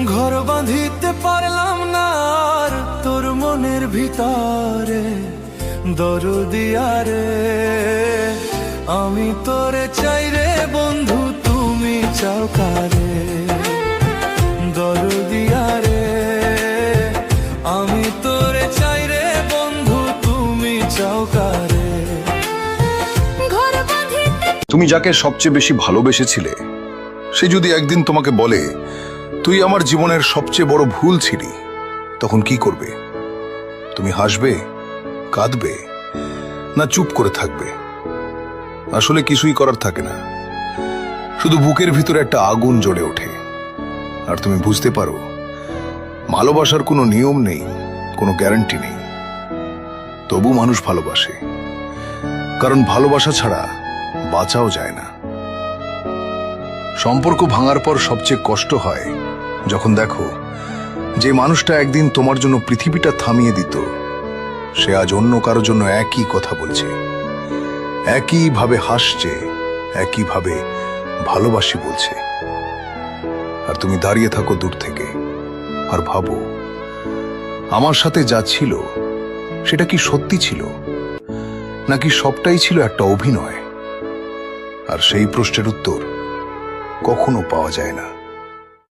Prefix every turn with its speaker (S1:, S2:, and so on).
S1: ঘর বাঁধিতে পারলাম না আর তোর মনের ভিতরে, দরদিয়া রে আমি তোরে চাই রে বন্ধু, তুমি চাও কারে? দরদিয়া রে আমি তোরে চাই রে বন্ধু, তুমি চাও কারে?
S2: তুমি যাকে সবচেয়ে বেশি ভালোবেসেছিলে সে যদি একদিন তোমাকে বলে তুই আমার জীবনের সবচেয়ে বড় ভুল ছিলি, তখন কি করবে? তুমি হাসবে, কাঁদবে, না চুপ করে থাকবে? আসলে কিছুই করার থাকে না, শুধু বুকের ভিতরে একটা আগুন জ্বলে ওঠে। আর তুমি বুঝতে পারো ভালোবাসার কোনো নিয়ম নেই, কোনো গ্যারান্টি নেই। তবু মানুষ ভালোবাসে, কারণ ভালোবাসা ছাড়া বাঁচাও যায় না। সম্পর্ক ভাঙার পর সবচেয়ে কষ্ট হয় যখন দেখো যে মানুষটা একদিন তোমার জন্য পৃথিবীটা থামিয়ে দিত, সে আজ অন্য কারোর জন্য একই কথা বলছে, একইভাবে হাসছে, একইভাবে ভালোবাসি বলছে। আর তুমি দাঁড়িয়ে থাকো দূর থেকে আর ভাবো, আমার সাথে যা ছিল সেটা কি সত্যি ছিল, নাকি সবটাই ছিল একটা অভিনয়? আর সেই প্রশ্নের উত্তর কখনো পাওয়া যায় না।